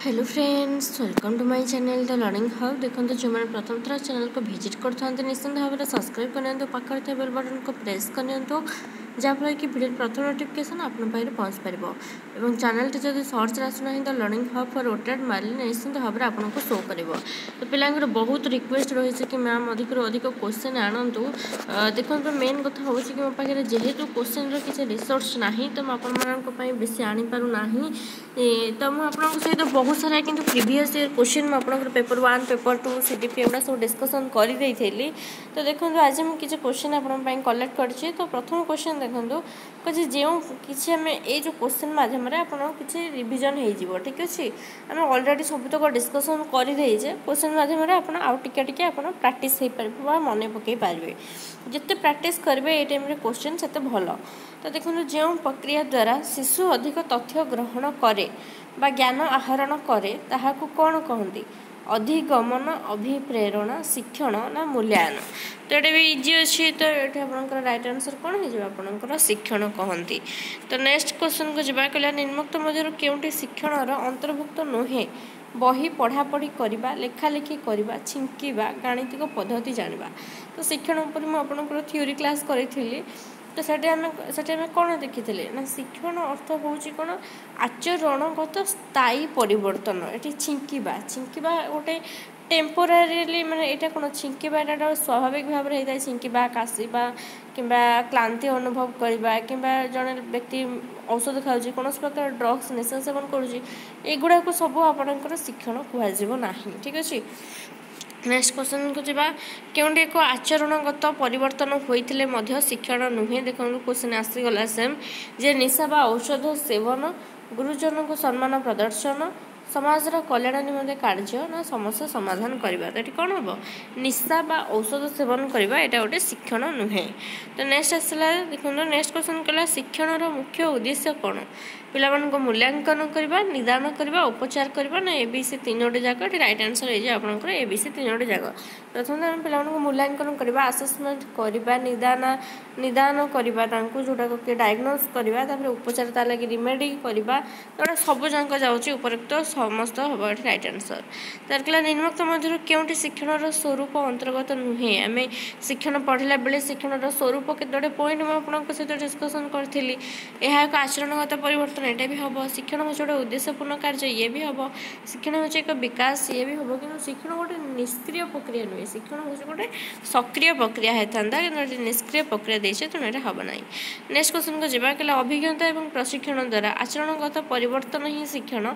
Hello friends, welcome to my channel the learning hub. देखो जो मैंने प्रथम थर चैनल को विजिट करते निश्चित भाव में सब्सक्राइब करनी पाखे बेल बटन को प्रेस करनी जहाँफल कि भिडियो प्रथम नोटिफिकेशन आपन पाखे पहुँच पार और चैनल जब सर्च आसुना द लर्निंग हब फॉर रोटेड मारे निश्चित भाव में आपको शो कर। तो पिलांकर बहुत रिक्वेस्ट रही कि मैम अधिक अधिक क्वेश्चन आणतु। देखो मेन कथा हूँ कि मो पाखे जेहेतु क्वेश्चन किसी रिसोर्स ना तो मुझे बेसी आनीपारूना तो मुझे सहित बहुत सारा कि प्रीवियस ईयर क्वेश्चन मुझे पेपर 1 पेपर 2 सीडीपी एगुड़ा सब डिस्कसन कर तो देखो आज मुझे किसी क्वेश्चन आप कलेक्ट कर। तो प्रथम क्वेश्चन देखो कि जो किसी आम जो क्वेश्चन मध्यम किसी रिविजन हो ठीक अच्छे आम अलरेडी सबतक डिस्कसन करदे क्वेश्चन मध्यम आउ टिके प्राक्टिस हो पार मन पकई पारे जिते प्राक्टिस करेंगे ये टाइम क्वेश्चन से भल। तो देखो जो प्रक्रिया द्वारा शिशु अधिक तथ्य ग्रहण करे बा ज्ञान आहरण करे ताहाकू कौन कहती? अधिगमन, अभिप्रेरणा, शिक्षण ना मूल्यांकन। तो ये भी इजी अच्छी। तो ये आपंकर राइट आंसर कौन हो शिक्षण कहती। तो नेक्स्ट क्वेश्चन को जब कहला निम्नोक्त मध्य केउंटी शिक्षण अंतर्भुक्त नुहे बही पढ़ापढ़ी करवा, लेखालेखी करवा, छिंकिवा, गाणितिक पद्धति जानिबा। तो शिक्षण उपर मुझे थ्योरी क्लास करी तो सेटे कौन देखी ना शिक्षण अर्थ हूँ कौन आचरणगत स्थायी परिवर्तन। ये छिंकिबा छिंकिबा गोटे टेम्पोरारी माने यहाँ कौन छिंकिबा यहाँ स्वाभाविक भाव में होता है। छिंकिबा, काशिबा किंबा क्लांति अनुभव करवा कि जड़े व्यक्ति औषध खाऊँ कौन प्रकार ड्रग्स निशा सेवन करुँगुड़ा को सब आपणकर शिक्षण कहना ठीक अच्छे। नेक्स्ट क्वेश्चन को जब क्योंकि एक आचरणगत परिवर्तन होते शिक्षण नुहे। देखो क्वेश्चन आसीगला सेम जे निशा बा औषध सेवन, गुरुजन को सम्मान प्रदर्शन, समाज कल्याण निमंते कार्य ना समस्या समाधान करवा। तो ये कौन हम निशा बा औषध सेवन करवा यहाँ गोटे शिक्षण नुहे। तो नेक्स्ट आसला देखो नेक्स्ट क्वेश्चन कहला शिक्षण मुख्य उद्देश्य कौन? पिलाମାନଙ୍କୁ मूल्यांकन करवा, निदान करवा, उपचार करवा ना एबीसी तीनोटी जाक। राइट आंसर है आपंकर एबीसी तीनोटी जाक। प्रथम आम पिलाମାନଙ୍କୁ मूल्यांकन करवा, आसेसमेंट करवा, निदान करवा जोटा कि डायग्नोस करवा, उपचार ता लगी रिमेडी करवा। तो सब जाक जाऊँगी उपरोक्त समस्त हम ये राइट आंसर। तार कहला निम्नोक्त मध्य केउंटी शिक्षण स्वरूप अंतर्गत नुहे। आम शिक्षण पढ़ला बेले शिक्षण स्वरूप केतोटे पॉइंट मुझे सहित डिस्कसन करी। यह एक आचरणगत परिवर्तन ये भी हम। शिक्षण हूँ गोटे उद्देश्यपूर्ण कार्य ये भी हम। शिक्षण हूँ एक विकास ये भी हम कि शिक्षण गोटे निष्क्रिय प्रक्रिया नुहे। शिक्षण हूँ गोटे सक्रिय प्रक्रिया होता कि निष्क्रिय प्रक्रिया देते तेणु ये हम ना। नेक्स्ट क्वेश्चन को जब कहला अभिज्ञता और प्रशिक्षण द्वारा आचरणगत परिवर्तन ही शिक्षण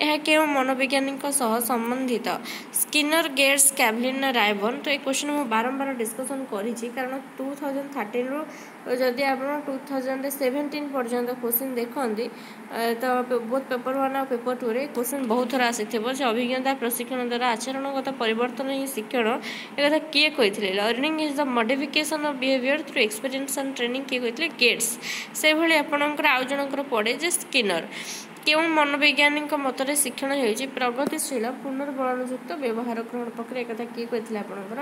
यह क्यों मनोवैज्ञानिक संबंधित? स्किनर, गेट्स, कैवलिन, रायबर्न। तो ये क्वेश्चन मुझे बारंबार डिस्कसन करी कारण 2013 रु जदि आप 2017 पर्यंत क्वेश्चन देखते तो बहुत पेपर 1 और पेपर 2 रे क्वेश्चन बहुत थर आसी अभिज्ञता प्रशिक्षण द्वारा आचरणगत परिवर्तन ही शिक्षण एक कथा किए कही? Learning is the modification of behaviour through experience and training किए कही? गेट्स। से भली आपणकर आउ जनकर पड़े जे स्किनर। क्यों मनोवैज्ञानिक मतरे शिक्षण हो प्रगतिशील पुनर्बलनयुक्त व्यवहार ग्रहण प्रक्रिया कथा किए कही? आपंकर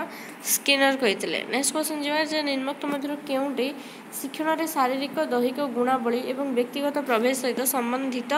स्किनर कही। नेक्स्ट क्वेश्चन जब निम्नोक्त मध्य केउंटी शिक्षण शारीरिक दैहिक गुणावली और व्यक्तिगत प्रभेद सहित संबंधित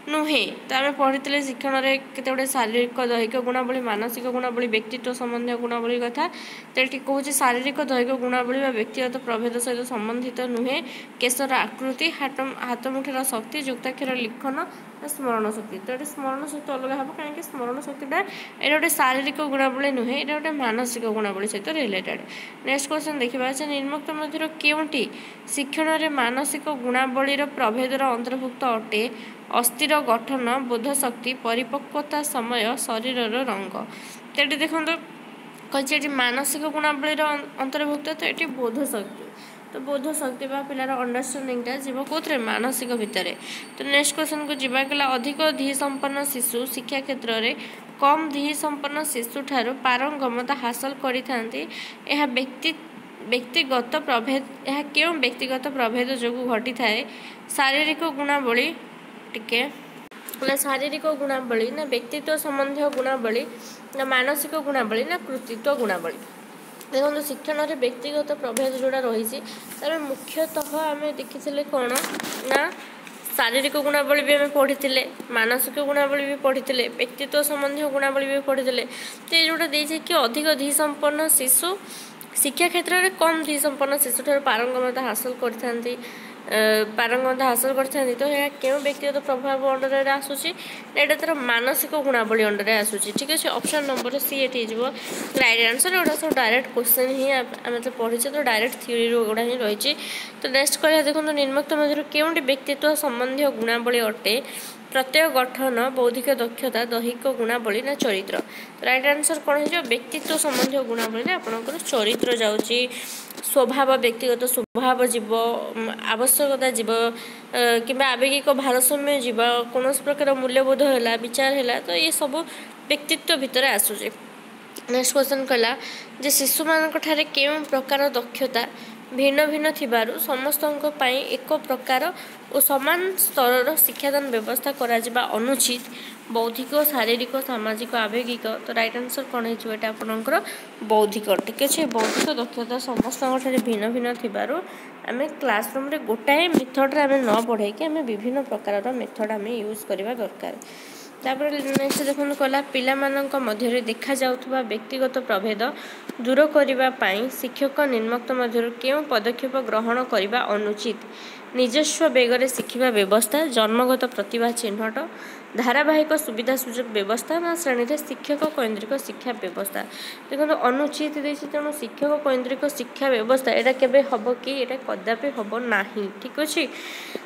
नुहे। तो आम पढ़ी शिक्षण में केते शारीरिक दैहिक गुणावली, मानसिक गुणावली, व्यक्तित्व संबंधी गुणावली कथा। तो ये कहूँ शारीरिक दैहिक गुणावली व्यक्तिगत प्रभेद सहित संबंधित नुहे। केशर आकृति, हाथमुठीर शक्ति, युक्ताक्षर लिखन, स्मरण शक्ति। तो ये स्मरण शक्ति अलग हम कहीं स्मरण शक्तिटा ये गोटे शारीरिक गुणावली नुहे, ये गोटे मानसिक गुणावली सहित रिलेटेड। नेक्स्ट क्वेश्चन देखा निम्नोक्त मध्य केउंटी शिक्षण में मानसिक गुणावलीर प्रभेदर अंतर्भुक्त अटे? अस्थिर गठन, बोधशक्ति, परिपक्वता समय, शरीरर रंग। तो ये देखो कही मानसिक गुणावलीर अंतर्भुक्त तो ये बोधशक्ति। तो बोधशक्ति पिलार अंडरस्टांडिंगटा जीव कौन मानसिक भितर। तो नेक्स्ट क्वेश्चन को जब कहला अधिक धीः संपन्न शिशु शिक्षा क्षेत्र में कम धीः संपन्न शिशु ठारू पारंगमता हासिल करते व्यक्तिगत प्रभेद यह क्यों व्यक्तिगत प्रभेद जो घटी थाए? शारीरिक गुणावली टिके शारीरिक गुणावली ना व्यक्तित्व संबंधी गुणावली ना मानसिक गुणावली ना कृतित्व गुणावली। देखो शिक्षण में व्यक्तिगत प्रभेद जोड़ा रही मुख्यतः आम देखी कौन ना शारीरिक गुणावली भी आम पढ़ी मानसिक गुणावली भी पढ़ी व्यक्तित्व संबंधी गुणावली भी पढ़ी तो ये जोटा देखे कि अधिक धीसंपन्न शिशु शिक्षा क्षेत्र में कम धीसंपन्न शिशु ठार पारंगमता हासिल करते पारंगमता हासिल करते तो यह क्यों व्यक्तिगत प्रभाव अंडर आसूसी यहाँ तार मानसिक गुणावली अंडर आसूसी ठीक अच्छे ऑप्शन नंबर सी ये राइट आंसर एगुड़ा सब डायरेक्ट क्वेश्चन ही आम तो पढ़ीचे तो डायरेक्ट थ्योरी गुड़ा ही रही तो नेक्स्ट कह देखो निम्नोक्त मध्य क्योंटी व्यक्तित्व संबंधी गुणावली अटे प्रत्येक गठन बौद्धिक दक्षता दैहिक गुणावली ना चरित्र राइट आंसर कौन हो व्यक्तित्व संबंधी गुणावली आपंकर चरित्र जाऊँगी स्वभाव व्यक्तिगत स्वभाव जीव आवश्यकता जीव कि आवेगिक भारसाम्य जीव कौन प्रकार मूल्यबोध है विचार है तो ये सब व्यक्तित्व भितर आसूचे नेक्स्ट क्वेश्चन कहला जे शिशु मान केउं प्रकार दक्षता भिन्न भिन्न थिबारु समस्तों पाई एक प्रकार और समान स्तर शिक्षादान व्यवस्था करा जिबा अनुचित बौद्धिक शारीरिक सामाजिक आवेगिक तो राइट आंसर कौन हो आपंकर बौद्धिक ठीक अच्छे बौद्धिक दक्षता समस्त भिन्न भिन्न थिबारु आम क्लासरूम रे गोटाए मेथड आम न पढ़े कि आम विभिन्न प्रकार मेथड आम यूज करवा दरकार तापर नेक्स्ट देखो कहला पिला मानक मध्य देखा जाउथबा व्यक्तिगत प्रभेद दूर करने पाई शिक्षक निम्नोक्त मध्य केउं पदक्षेप ग्रहण करने अनुचित निजस्व बेगरे शिखिबा व्यवस्था जन्मगत प्रतिभा चिन्हट धारावाहिक सुविधा सुजोग व्यवस्था ना श्रेणी में शिक्षक केन्द्रिक शिक्षा व्यवस्था देखो अनुचित देती तेणु शिक्षक केन्द्रिक शिक्षा व्यवस्था यहाँ केबे हम कि यहाँ कदापि हम ना ठीक अच्छे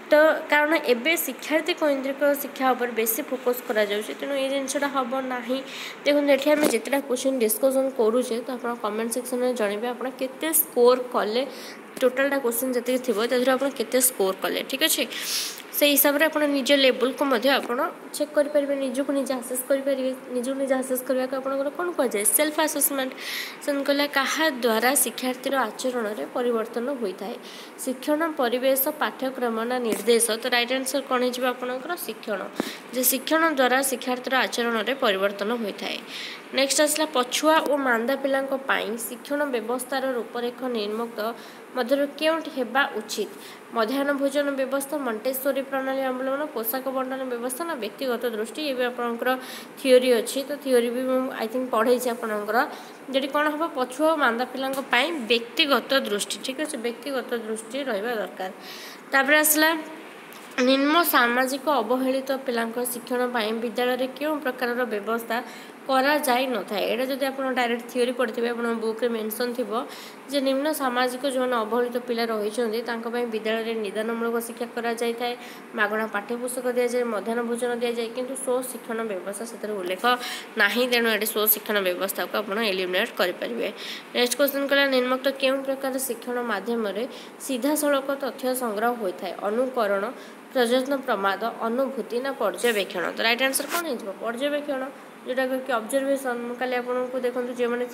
तो कारण एबे शिक्षार्थी केन्द्रिक शिक्षा उपर बेसी फोकस करा जाउछि तेणु ये जिनसटा हम ना देखो ये आम जितना क्वेश्चन डिस्कसन करुचे तो आप कमेंट सेक्शन में जनइबे आप केते स्कोर कले टोटालटा क्वेश्चन जी थी आप केते स्कोर कले ठीक अच्छे से हिसाब से आप निज लेवल को चेक करेंगे निजक निजे आसेस करेंगे निजक निजे आसेस करने को आपंकर कौन कहुए सेल्फ आसेसमेंट से कहला क्या द्वारा शिक्षार्थीर आचरण में परिवर्तन होता है शिक्षण परिवेश पाठ्यक्रम ना निर्देश तो राइट आंसर कौन हो आपंकर शिक्षण जे शिक्षण द्वारा शिक्षार्थीर आचरण में परिवर्तन होता है नेक्स्ट आसला पछुआ और मांदा पिलांक पाई शिक्षण व्यवस्थार रूपरेख निम्नोक्त मध्य केउंटी हेबा उचित मध्याह्न भोजन व्यवस्था मंटेश्वरी प्रणाली अवलंबन पोशाक बंटन व्यवस्था ना व्यक्तिगत दृष्टि ये भी आपंकर थ्योरी अच्छी तो थ्योरी भी आई थिंक पढ़े आपंकर जी कौन हम पछुआ और मांदा पिलांक पाई व्यक्तिगत दृष्टि ठीक अच्छे व्यक्तिगत दृष्टि रहा दरकार तापर आसला निम्न सामाजिक अवहेलित पिलांक शिक्षण पाई विद्यालय क्यों प्रकार व्यवस्था करा जाई न था यहाँ जब आप डायरेक्ट थ्योरी पढ़े आप बुक्रे मेंशन थी जे निम्न सामाजिक जो अवहेलित पिला रही विद्यालय निदानमूलक शिक्षा करा जाए मागणा पाठ्यपुस्तक दि जाए मध्याह्न भोजन दि जाए किंतु स्व शिक्षण व्यवस्था से उल्लेख ना तेणु ये स्व शिक्षण व्यवस्था को आप एलिमिनेट करेंगे नेक्स्ट क्वेश्चन कहला निम्नोक्त केउं प्रकार शिक्षण माध्यम सीधा सड़क तथ्य संग्रह होता है अनुकरण प्रयत्न प्रमाद अनुभूति ना पर्यवेक्षण तो राइट आंसर कौन हो पर्यवेक्षण जोटा कि ऑब्जर्वेशन काली आपको देखो जो मैंने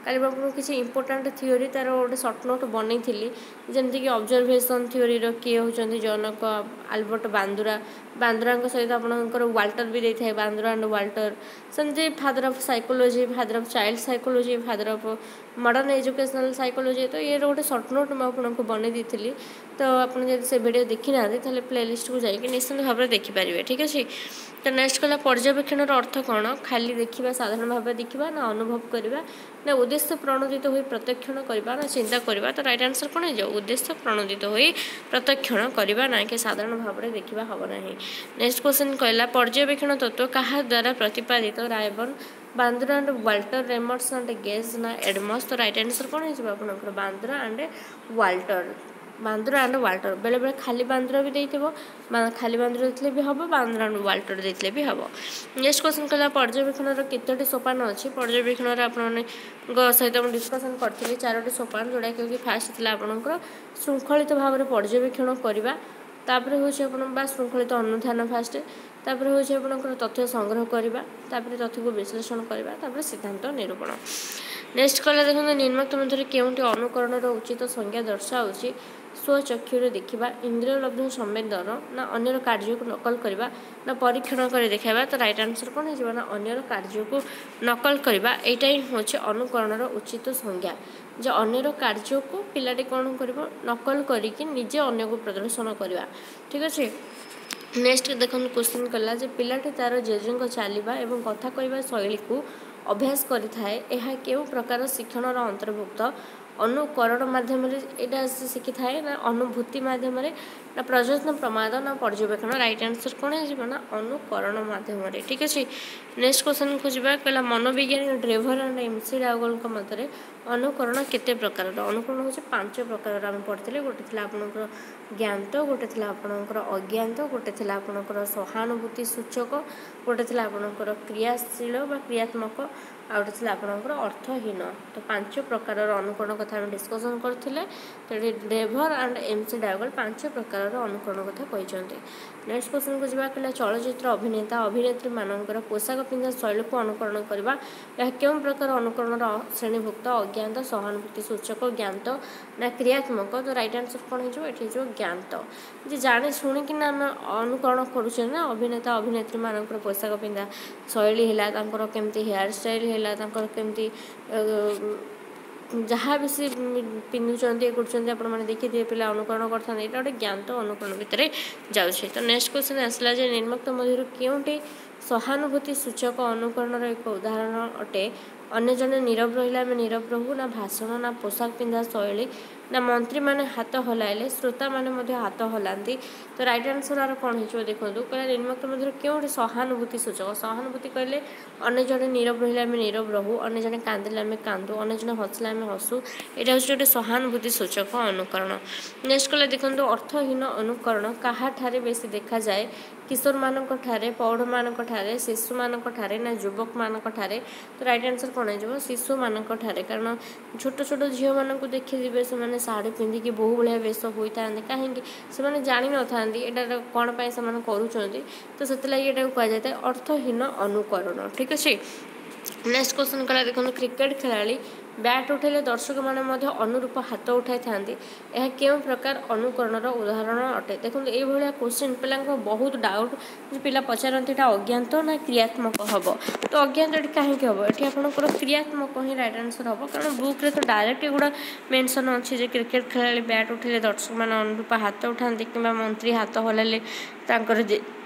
काली आपको किसी इंपोर्टाट थ्योरी तार गोटे सर्ट नोट बनई थी जमीक ऑब्जर्वेशन थ्योरी किए होती जनक आल्बर्ट बांदुरा सहित आपंकर वाल्टर भी देता है बांदुरा एंड वाल्टर सेमती father of psychology father of child psychology father of modern educational psychology तो ये गोटे सर्ट नोट मुझे बनई दी तो आपड़ से वीडियो देखी ना प्लेलिस्ट को जाकि निश्चित भाव में देखिपारे ठीक अच्छे तो नेक्स्ट कहला पर्यवेक्षण अर्थ कौन खाली देखा साधारण भाव देखा ना अनुभव करवा ना उद्देश्य प्रणोदित हो प्रत्यक्षण करवा ना चिंता करवा तो राइट आंसर कौन हो उद्देश्य प्रणोदित हो प्रत्यक्षण करवा ना कि साधारण भाव में देखा हम ना नेक्स्ट क्वेश्चन कहला पर्यवेक्षण तत्व क्या द्वारा प्रतिपादित Ryburn Bandura and Walter Remmers and Gage ना एडमस तो राइट आंसर कौन हो आप Bandura and Walter Bandura and Walter बेले बेले खाली बांदुरा भी देते खाली बांदुरा देते भी हम बांदुरा एंड वाल्टर देते भी हम नेक्स्ट क्वेश्चन कहला पर्यवेक्षण केतोटी सोपान अच्छी पर्यवेक्षण आप सहित डिस्कसन करी 4टी सोपान जोड़ा कि फास्ट थी आपंकर श्रृंखलित भाव में पर्यवेक्षण करवा तापर हूँ श्रृंखलित अनुधान फास्ट तापर हूँ आपंकर तथ्य संग्रह करवा तथ्य को विश्लेषण करवा सिद्धांत निरूपण नेक्स्ट कहला देखो निम्नोक्त मध्य केउंटी अनुकरण उचित संज्ञा दर्शाऊँगी स्वचक्षुरे देखा इंद्रियलब्ध संवेदन ना अन्यर कार्य को नकल करवा ना परीक्षण कर देखा तो राइट आंसर कौन हो ना अन्यर कार्य को नकल करवा यहाँ ही हूँ अनुकरण उचित संज्ञा जो अन्यर कार्य को पिलाटी कौन कर नकल करके निजे अन्य को प्रदर्शन करवा ठीक अच्छे नेक्स्ट देखो क्वेश्चन कला जे पिलाटी तार जेजेंक चलवा और कथा कहवा शैली को अभ्यास करें केउ प्रकार शिक्षण अंतर्भुक्त अनुकरण माध्यम यहाँ शिखी थाए ना अनुभूति माध्यम ना प्रयत्न प्रमाद ना पर्यवेक्षण राइट आंसर कौन है ना अनुकरण माध्यम ठीक अच्छे। नेक्स्ट क्वेश्चन को जावा कहला मनोविज्ञानी ड्रेभर एंड एमसी डाउगल मत अनुकरण केते प्रकार अनुकरण हूँ 5 प्रकार आम पढ़ते गोटे थी आपंकर ज्ञात गोटे थी आपंकर अज्ञात गोटे थी आपंकर सहानुभूति सूचक गोटे थी आपंकर क्रियाशील क्रियात्मक आ गोटे थी आपंकर अर्थहीन। तो 5 प्रकार अनुकरण कथा आम डिस्कसन करते तो ड्रेभर एंड एमसी डाउगल 5 प्रकार अनुकरण कथा कहते। नेक्स्ट क्वेश्चन को जावा कहला चलचित्र अभिनेता अभिनेत्री मानकर पोशाक पिंधा शैली को अनुकरण करवा यह क्यों प्रकार अनुकरण श्रेणीभुक्त अज्ञात सहानुभूति सूचक ज्ञात ना क्रियात्मक। तो राइट आंसर कौन हो ज्ञात जे जाने शुणिकी आम अनुकरण करुचे ना अभिनेता अभिनेत्री मानकर पोशाक पिंधा शैली है केमती हेयर स्टाइल है केमती जहाँ भी सी पिंधुंट ये कर देखिए पे अनुकरण करते यहाँ गोटे ज्ञात अनुकरण भितर जाऊे। तो नेक्स्ट क्वेश्चन आसला निर्मुक्त मध्य क्योंटी सहानुभूति सूचक अनुकरण एक उदाहरण अटे अन्य जने नीरव रहा आम नीरव रहू ना भाषण ना पोशाक पिंधा शैली ना मंत्री मैंने हाथ हलाइले श्रोता मैंने हाथ हलांती। तो राइट आंसर आर कौन हो देखो कहला निर्मुक्त मध्य क्योंटी सहानुभूति सूचक सहानुभूति कहले अन्य जने नीरव रहा आम नीरव रहू अन्य जने कांदिले आम कांदू अन्य जने हसले आम हसू यहाँ हूँ गोटे सहानुभूति सूचक अनुकरण। नेक्स्ट कहले देखो अर्थहीन अनुकरण क्या बेसी देखा जाए किशोर मानक ठारे पौढ़ मानक ठारे शिशु मानक ठारे ना युवक मानक ठारे। तो राइट आंसर कौन हो शिशु मानक ठारे कारण छोट छोट झील मानक देखिए से शाढ़ी पिंधिकी बहु भाया बेश होता है कहीं से जानी न था यहाँ कौन पाई से करुँच तो से यहाँ कहुए अर्थहीन अनुकरण ठीक अच्छे। नेक्स्ट क्वेश्चन कला देखो क्रिकेट खिलाड़ी बैट उठेले दर्शक मैंने अनुरूप हाथ उठाई था यह क्यों प्रकार अनुकरण उदाहरण अटे। देखो ये क्वेश्चन पिला बहुत डाउट पिला पचारती अज्ञात ना क्रियात्मक हम तो अज्ञात कहीं हम ये आपंकर क्रियात्मक ही राइट आंसर हम कारण बुक रे तो डायरेक्ट गुड़ा मेंशन अच्छे क्रिकेट खेलाड़ी बैट उठेले दर्शक मैंने अनुरूप हाथ उठाती कि मंत्री हाथ हलाइले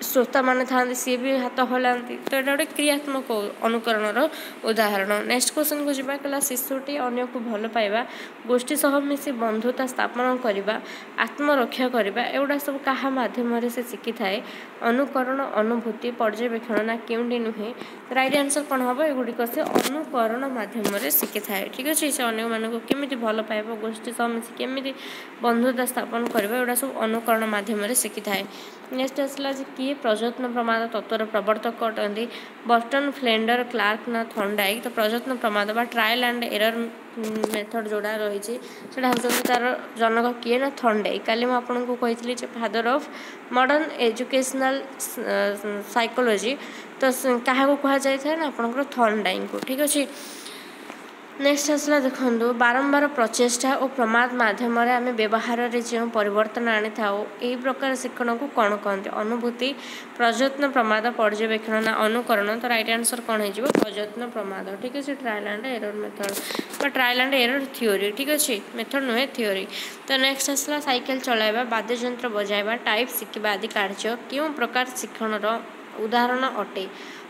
श्रोता मैंने था सी भी हाथ हलांती तो यहाँ गोटे क्रियात्मक अनुकरण उदाहरण। नेक्स्ट क्वेश्चन को जावा कहला शिशुटी अन्य को भल पाइबा गोष्ठी सह मिसी बंधुता स्थापन करने आत्मरक्षा करने एगुड़ा सब क्या मध्यम से शिखी थाए अनुकरण अनुभूति पर्यवेक्षण ना क्योंटी नुहे। राइट आंसर कौन हम एगुड़िक से अनुकरण मध्यम शिखी थाए ठीक अच्छे से अन्य मानक केमी भल पाइबा गोष्ठी सह मिसी केमी बंधुता स्थापन करवा एगुड़ा सब अनुकरण मध्यम शिखी थाए। नेक्स्ट आसला किए प्रयत्न प्रमाद तत्वर प्रवर्तक अटंती बर्टन फ्लेंडर क्लार्क ना थर्नडाइक। तो प्रयत्न प्रमाद बा ट्रायल एंड एरर मेथड जोड़ा रही हूँ तार जनक किए ना थर्नडाइक काली मुझे कही father of modern educational psychology तो क्या कहुए ना आपंकर थर्नडाइक को ठीक अच्छे। नेक्स्ट आसला देखो बारंबार प्रचेषा और प्रमाद मध्यम आम व्यवहार जो परिवर्तन आनी था यही प्रकार शिक्षण को कौन कहते अनुभूति प्रयत्न प्रमाद पर्यवेक्षण ना अनुकरण। तो राइट आंसर कौन हो प्रयत्न प्रमाद ठीक अच्छे trial and error method trial and error theory ठीक अच्छे मेथड नुहे थ्योरी। तो नेक्स्ट आसला साइकेल चलाइबा वाद्ययंत्र बजाइबा टाइप शिखा आदि कार्य क्यों प्रकार शिक्षण उदाहरण अटे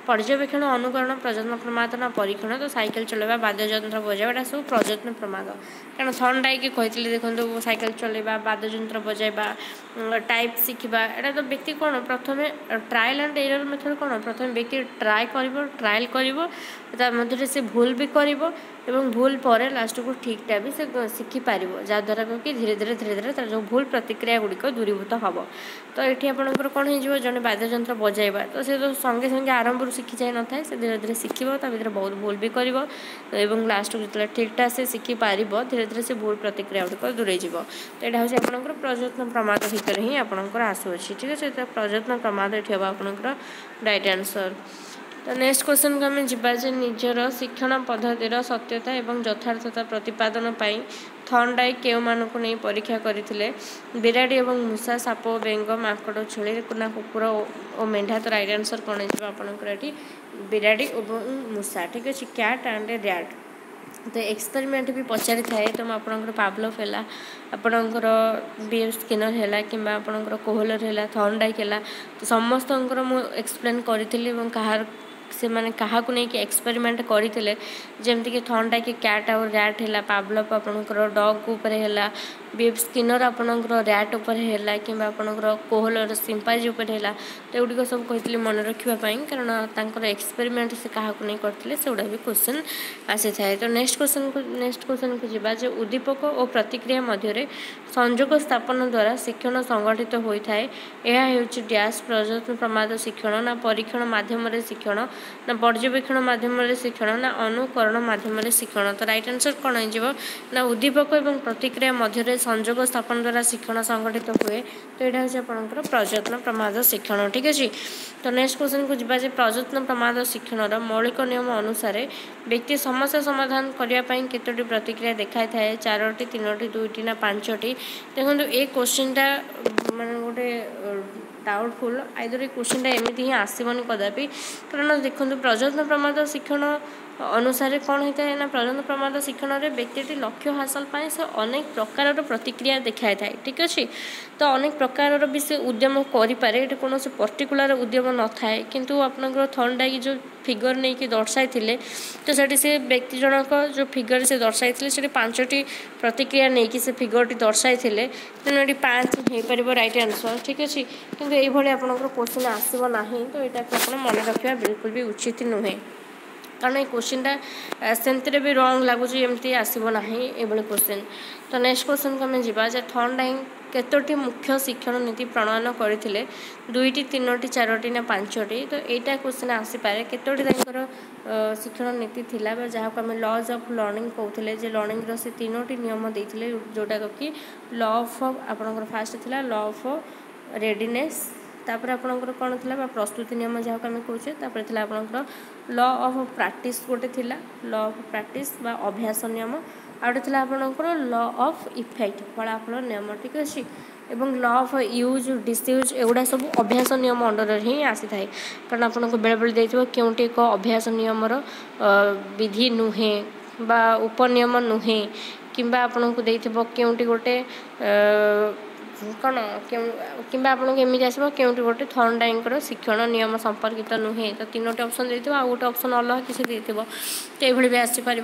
पर्यवेक्षण अनुकरण प्रयत्न प्रमाद ना परीक्षण। तो साइकेल चलाइबा वाद्ययंत्र बजाइबा सब प्रयत्न प्रमाद कारण थर्नडाइक कहते देखो साइकेल चलाइबा वाद्ययंत्र बजाइबा टाइप शिखा यहाँ तो व्यक्ति कौन प्रथम ट्रायल एंड एरर मेथड कौन प्रथम व्यक्ति ट्रायल कर से भूल भी कर भूल पर लास्ट को ठीकटा भी से शिखिपार जहाद्वारा कि धीरे धीरे तार जो भूल प्रतिक्रिया गुड़िक दूरीभूत हम। तो ये आपंकर कौन हो जड़े वाद्ययंत्र बजाइबा तो से तो संगे संगे आरंभ शिखी जाए न था से धीरे धीरे शिखिब भर बहुत भूल भी कर लास्ट को जो ठीकटा से शिखिपार धीरे धीरे से भूल प्रतिक्रिया गुड़िक दूरे जीव। तो यहाँ हूँ आपंकर प्रयत्न प्रमाद भितर ही आपंकर आसूसी ठीक अच्छे। तो प्रयत्न प्रमाद ये हम आपंकर राइट आंसर। तो नेक्स्ट क्वेश्चन को आम जावाजे निजर शिक्षण पद्धतिर सत्यता एवं यथार्थता प्रतिपादन पाई थर्नडाइक केउ मानक नहीं परीक्षा करते बिराड़ी और मूषा साप बेंग माकड़ छेली ना कुकुर और मेढा। तो राइट आंसर कौन हो आपंकर ये बिराड़ी और मूषा ठीक अच्छे कैट एंड रैट। तो एक्सपेरिमेंट भी पचारि थाए तो आपणकर पावलोव है आपणकर बीएफ स्किनर है कि आपणकर कोहलर है थर्नडाइक है तो समस्त एक्सप्लेन करी कहार से मैंने क्या नहीं एक्सपेरिमेंट करते जमती थर्नडाइक कैट आउ रैट है पावलोव आपणकर डग उपर है बीएफ स्किनर आपणकर रैट उपर है कि आपणकर कोहलर सिंपाजी उपर है तो एगुड़िक सब कहते मन रखापी कारण एक्सपेरिमेंट से क्या नहीं करते से गुड़ा भी क्वेश्चन आसी थाए तो नेक्स्ट क्वेश्चन को जीवा जे उद्दीपक और प्रतिक्रिया मध्य संजोग स्थापन द्वारा शिक्षण संगठित होता है यह हूँ डैश प्रयत्न प्रमाद शिक्षण ना परीक्षण मध्यम शिक्षण ना पर्यवेक्षण मध्यम शिक्षण ना अनुकरण मध्यम शिक्षण तो राइट आंसर कौन हो उद्दीपक और प्रतिक्रिया मध्य संजोग स्थापन द्वारा शिक्षण संगठित हुए तो यहाँ हूँ आपंकर प्रयत्न प्रमाद शिक्षण ठीक अच्छे तो नेक्स्ट क्वेश्चन को जीवा प्रयत्न प्रमाद शिक्षण मौलिक नियम अनुसार व्यक्ति समस्या समाधान करने केतोटी प्रतिक्रिया देखा थाए 4टी 3टी 2टी ना 5टी देखो ये क्वेश्चनटा माने गोटे डाउटफुल आइदर ये क्वेश्चनटा एमती ही आसबनी कदापि कारण देखो प्रयत्न प्रमाद शिक्षण अनुसार कौन होता है ना प्रयत्न प्रमाद शिक्षण में व्यक्ति लक्ष्य हासिल पाए से अनेक प्रकार प्रतिक्रिया देखा थाए ठीक अच्छे तो अनेक प्रकार भी से उद्यम करें ये कौन से पर्टिकुलर उद्यम न थाए किंतु आपनकर थर्नडाइक जो फिगर नहीं कि दर्शाई तो से व्यक्ति जनक जो फिगर से दर्शाई से 5टी प्रतिक्रिया नहीं कि से फिगर दर्शाई तेणु ये 5 हो पार रईट आंसर ठीक अच्छे किंतु ये आपंकर क्वेश्चन आसब ना तो यहाँ को मन रखा बिल्कुल भी उचित नुहे कारण ये क्वेश्चनटा सेमती भी रंग लगुच एमती आसब ना ये क्वेश्चन तो नेक्स्ट क्वेश्चन को आम जावा थर्नडाइक केतोटी मुख्य शिक्षण नीति प्रणयन करते 2टी 3टी 4टी ना 5टी तो यहाँ क्वेश्चन आसीपे केतोटी शिक्षण नीति थिला जहाँ को आम लॉज ऑफ लर्निंग कहते जे लर्निंग से 3टी नियम देते जोटा कि लॉ ऑफ आपंकर फास्ट थिला लॉ ऑफ रेडीनेस तापर आपंकर कौन थी प्रस्तुति नियम जहाँ को आम कहे थी आपंकर लॉ ऑफ प्रैक्टिस गोटे थिला लॉ ऑफ प्रैक्टिस बा अभ्यास नियम आउटे थी आपंकर लॉ ऑफ इफेक्ट फलाफल नियम ठीक अच्छे एवं लॉ ऑफ यूज डिसयूज एगुड़ा सब अभ्यास नियम अंडर ही आसी थाए कारण आपको बेले बेले देखो क्योंटी एक अभ्यास नियमर विधि नुहे बा उपनियम नुहे कि आपको देखो क्योंटी गोटे कौन कि आपको एमती आसो क्योंटी गोटे थर्नडाइक शिक्षण नियम संपर्कित नुहे तो 3टी ऑप्शन देते आ गोटे ऑप्शन अलग किसी देथिबो तो ये भी आसीपर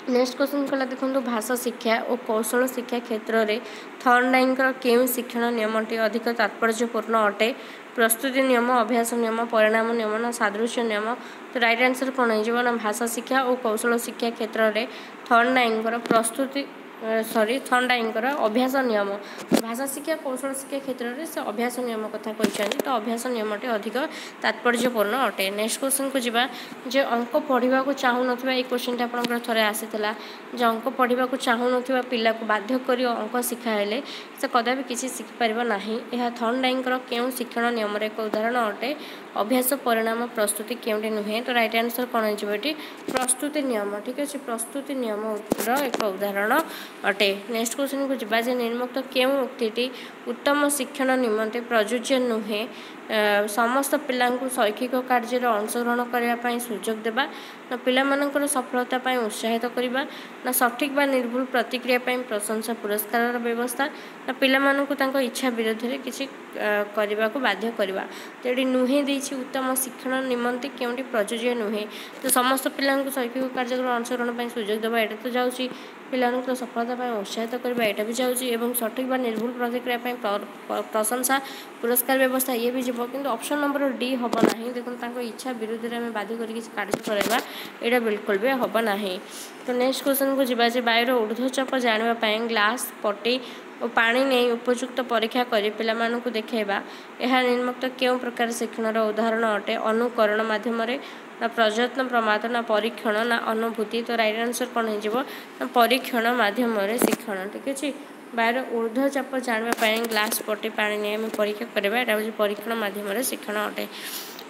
नेक्स्ट क्वेश्चन कला देखो भाषा शिक्षा और कौशल शिक्षा क्षेत्र में थर्नडाइक केउं शिक्षण नियमटी अधिक तात्पर्यपूर्ण अटे प्रस्तुति नियम अभ्यास नियम परिणाम नियम ना सादृश्य नियम तो राइट आंसर कौन हो ना भाषा शिक्षा और कौशल शिक्षा क्षेत्र में थर्नडाइक प्रस्तुति थर्नडाइक अभ्यास नियम भाषा शिक्षा कौशल शिक्षा क्षेत्र में से अभ्यास नियम कथा कहते तो अभ्यास नियमटी अधिक तात्पर्यपूर्ण अटे नेक्स्ट क्वेश्चन को जीवा जे अंक पढ़ा चाहून ये क्वेश्चन आपंकर थे आसाला जो अंक पढ़ा चाहून पिला को बाध्य कर अंक शिखाइले से कदापि किसी शिखिपार ना यह थर्नडाइक केउं शिक्षण नियम एक उदाहरण अटे अभ्यास परिणाम प्रस्तुति केउंटी नुहे तो राइट आंसर कौन हो प्रस्तुति नियम ठीक अच्छे प्रस्तुति नियम एक उदाहरण अटे नेक्स्ट क्वेश्चन को जीवा निम्नोक्त केउं उक्ति उत्तम शिक्षण निमंते प्रयोज्य नुहे समस्त पिला शैक्षिक कार्य अंशग्रहण करने सुजोग देवा ना पिला सफलता उत्साहित करवा ना सठिक बा निर्भुल प्रतिक्रिया प्रशंसा पुरस्कार व्यवस्था ना पिला इच्छा विरोध में किसी करने को बाध्य करवा तो ये नुहे देछि उत्तम शिक्षण निमंते क्योंटी प्रयोज्य नुहे तो समस्त पिला शैक्षिक कार्य अंशग्रहण सुजोग देवा यहाँ तो जाऊँगी पिला सफलता उत्साहित करवा यहाँ भी जाऊँगी सठिक बा निर्भुल प्रतिक्रिया प्रशंसा पुरस्कार व्यवस्था ये भी जीव कि ऑप्शन नंबर डी हम ना देखो इच्छा विरुद्ध में बाध्य कर कार्य करवा यहाँ बिल्कुल भी हम ना तो नेक्स्ट क्वेश्चन को जीवा वायुर ऊर्ध्वचाप जानापी ग्लास पटी और पानी नहीं उपयुक्त परीक्षा कर पिला देखा यह निम्नोक्त क्यों प्रकार शिक्षण उदाहरण अटे अनुकरण मध्यम ना प्रयत्न प्रमाद ना परीक्षण ना अनुभूति तो राइट आंसर कौन हो परीक्षण मध्यम शिक्षण ठीक अच्छे वायुर ऊर्ध्वचाप जानापी ग्लास पटी पानी नहीं आम परीक्षा करवा यहाँ हूँ परीक्षण मध्यम शिक्षण अटे